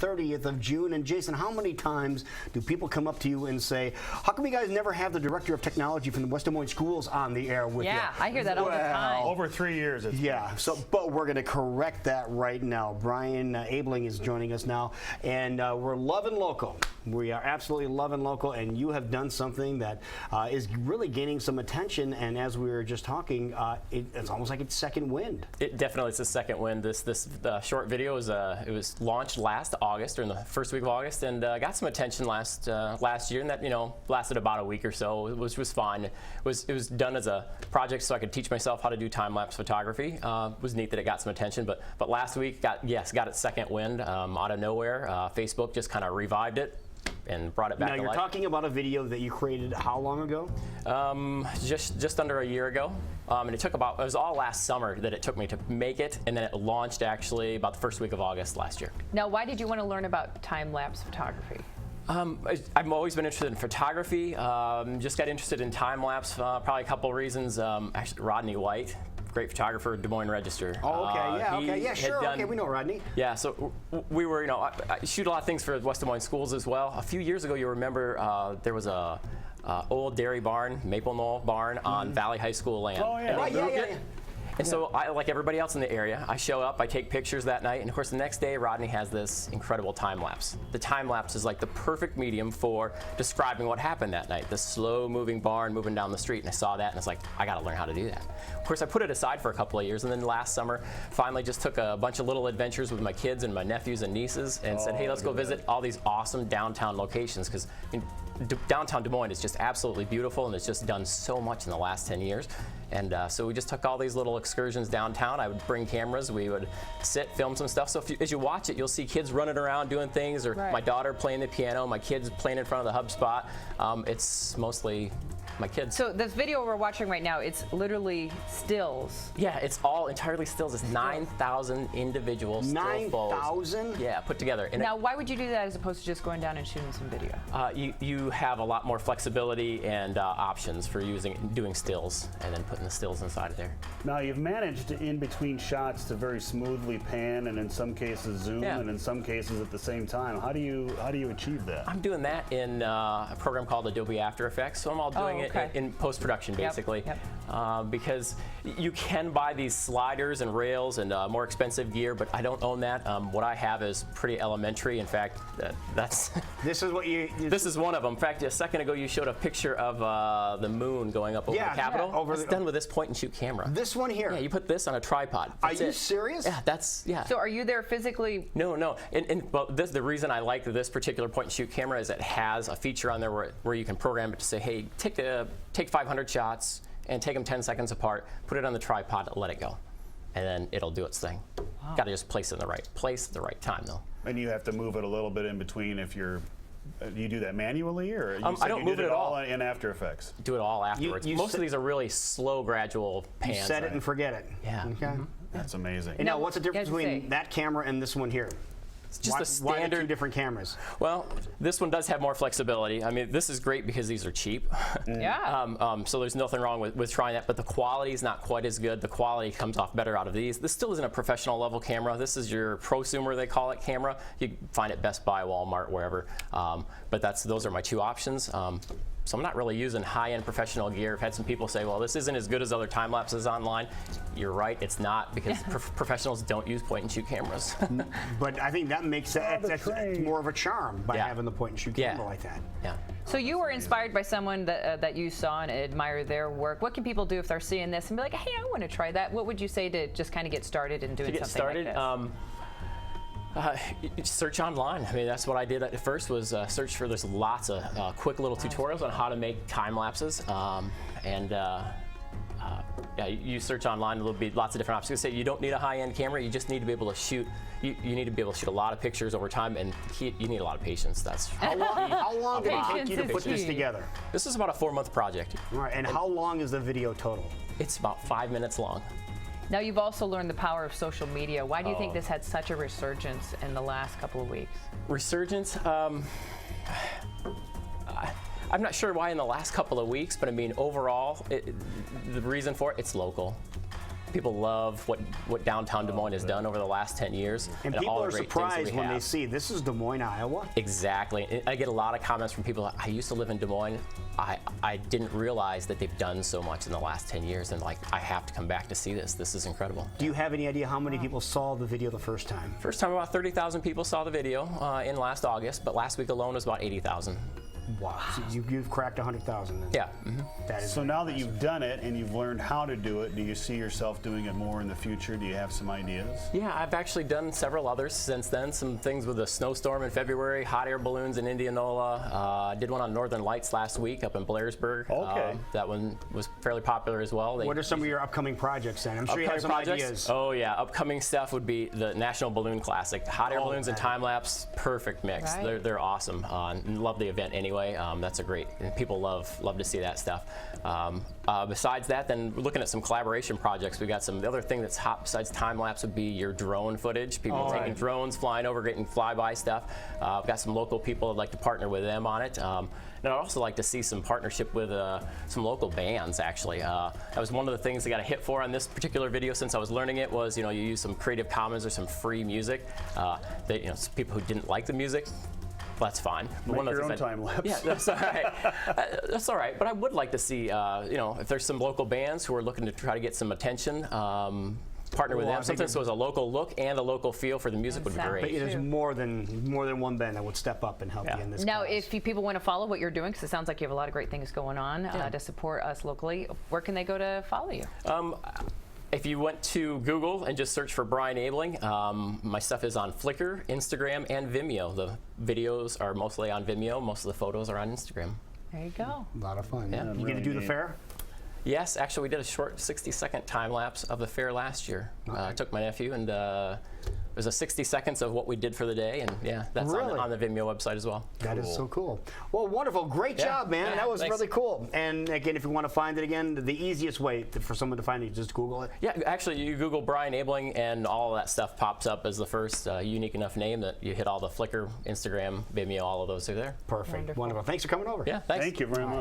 30th of June. And Jason, how many times do people come up to you and say, how come you guys never have the director of technology from the West Des Moines schools on the air with you? Yeah, I hear that all the time. Over 3 years. But we're going to correct that right now. Brian Abeling is joining us now, and we're loving local. We are absolutely loving local, and you have done something that is really gaining some attention. And as we were just talking, it's almost like it's second wind. It definitely is a second wind. This short video it was launched last August, or in the first week of August, and got some attention last year, and that lasted about a week or so. It was fun. It was done as a project so I could teach myself how to do time-lapse photography. It was neat that it got some attention, but last week got its second wind out of nowhere. Facebook just kind of revived it and brought it back to life. Now, you're talking about a video that you created how long ago? Just under a year ago. And it was all last summer that it took me to make it, and then it launched actually about the first week of August last year. Now, why did you want to learn about time-lapse photography? I've always been interested in photography. Just got interested in time-lapse, probably a couple reasons. Actually, Rodney White, great photographer, Des Moines Register. Oh, okay, yeah, sure, okay, we know Rodney. Yeah, so we were, I shoot a lot of things for West Des Moines schools as well. A few years ago, you remember there was a old dairy barn, Maple Knoll barn on Valley High School land. Oh, yeah. And they moved it. And so, like everybody else in the area, I show up, I take pictures that night, and of course the next day Rodney has this incredible time-lapse. The time-lapse is like the perfect medium for describing what happened that night. The slow-moving barn moving down the street, and I saw that, and it's like, I gotta learn how to do that. Of course, I put it aside for a couple of years, and then last summer, finally just took a bunch of little adventures with my kids and my nephews and nieces, and said, hey, let's go visit all these awesome downtown locations, because downtown Des Moines is just absolutely beautiful, and it's just done so much in the last 10 years. And so we just took all these little excursions downtown. I would bring cameras. We would sit, film some stuff. So as you watch it, you'll see kids running around doing things, or my daughter playing the piano, my kids playing in front of the HubSpot. It's mostly my kids. So this video we're watching right now, it's literally stills. Yeah, it's all entirely stills. It's 9,000 individual still photos. 9,000? Yeah, put together. And now, why would you do that as opposed to just going down and shooting some video? You have a lot more flexibility and options for doing stills and then putting the stills inside of there. Now, you've managed in between shots to very smoothly pan, and in some cases zoom, and in some cases at the same time. How do you achieve that? I'm doing that in a program called Adobe After Effects. So I'm all doing it in post-production, basically. Because you can buy these sliders and rails and more expensive gear, but I don't own that. What I have is pretty elementary. In fact, This is what this is one of them. In fact, a second ago you showed a picture of the moon going up over the Capitol. It's done with this point-and-shoot camera. This one here. Yeah, you put this on a tripod. That's Are you serious? Yeah, So are you there physically? No. Well, the reason I like this particular point-and-shoot camera is it has a feature on there where you can program it to say, hey, take 500 shots and take them 10 seconds apart, put it on the tripod, let it go, and then it'll do its thing. Wow. Got to just place it in the right place at the right time, though. And you have to move it a little bit in between if you're. Do you do that manually, or I don't move it at all in After Effects? Do it all afterwards. Most of these are really slow, gradual pans. You set it and forget it. Yeah. Okay. That's amazing. And now, what's the difference between that camera and this one here? It's just a standard. Why the two different cameras? Well, this one does have more flexibility. I mean, this is great because these are cheap. Yeah. So there's nothing wrong with trying that, but the quality is not quite as good. The quality comes off better out of these. This still isn't a professional level camera. This is your prosumer, they call it, camera. You can find it Best Buy, Walmart, wherever. But those are my two options. So I'm not really using high-end professional gear. I've had some people say, well, this isn't as good as other time lapses online. You're right, it's not, because professionals don't use point-and-shoot cameras. But I think that makes that's more of a charm by having the point-and-shoot camera like that. Yeah. So you were inspired by someone that you saw and admire their work. What can people do if they're seeing this and be like, hey, I want to try that? What would you say to just kind of get started in doing something like this? Search online. I mean, that's what I did at first, was search for. There's lots of quick little tutorials on how to make time lapses, you search online. There'll be lots of different options. Say you don't need a high-end camera. You just need to be able to shoot. You need to be able to shoot a lot of pictures over time, and you need a lot of patience. That's how long did it take you to put this together? This is about a 4-month project. All right, and how long is the video total? It's about 5 minutes long. Now, you've also learned the power of social media. Why do you think this had such a resurgence in the last couple of weeks? Resurgence? I'm not sure why in the last couple of weeks, but I mean, overall, the reason for it, it's local. People love what downtown Des Moines has done over the last 10 years. And all people the are great things that surprised we when have. they see this is Des Moines, Iowa. Exactly. And I get a lot of comments from people. I used to live in Des Moines. I didn't realize that they've done so much in the last 10 years, and like I have to come back to see this. This is incredible. Do you have any idea how many people saw the video the first time? First time about 30,000 people saw the video in last August, but last week alone was about 80,000. Wow. So you've cracked 100,000 then. Yeah. That is So now that you've done it and you've learned how to do it, do you see yourself doing it more in the future? Do you have some ideas? Yeah, I've actually done several others since then. Some things with a snowstorm in February, hot air balloons in Indianola. I did one on Northern Lights last week up in Blairsburg. Okay. That one was fairly popular as well. What are some of your upcoming projects then? I'm sure you have some projects? ideas. Oh yeah, upcoming stuff would be the National Balloon Classic. Hot air balloons and time lapse, perfect mix. Right. They're awesome. And love the event anyway. That's a great, and people love to see that stuff. Besides that, then we're looking at some collaboration projects. We got the other thing that's hot besides time lapse would be your drone footage. People taking drones, flying over, getting flyby stuff. We've got some local people that'd like to partner with them on it. And I'd also like to see some partnership with some local bands, actually. That was one of the things I got a hit for on this particular video since I was learning it was, you use some Creative Commons or some free music. That, some people who didn't like the music, that's fine. But Make your own time lapse. Yeah, that's all right. That's all right. But I would like to see, if there's some local bands who are looking to try to get some attention, partner with them. Something so as a local look and a local feel for the music would be Exactly. great. But there's more than one band that would step up and help you in this. Now, cause. if people want to follow what you're doing, because it sounds like you have a lot of great things going on to support us locally, where can they go to follow you? If you went to Google and just search for Brian Abeling, my stuff is on Flickr, Instagram, and Vimeo. The videos are mostly on Vimeo. Most of the photos are on Instagram. There you go. A lot of fun. Yeah. You Really get to do the neat. fair? Yes, actually, we did a short 60-second time lapse of the fair last year. I took my nephew, and it was a 60 seconds of what we did for the day, and yeah, that's Really? on the Vimeo website as well. That is so cool. Well, wonderful. Great job, man. Yeah, That was thanks. really cool. And again, if you want to find it again, the easiest way for someone to find it, just Google it. Yeah, actually, you Google Brian Abeling, and all of that stuff pops up as the first unique enough name that you hit all the Flickr, Instagram, Vimeo, all of those are there. Perfect. Wonderful. Wonderful. Thanks for coming over. Yeah, thanks. Thank you very much.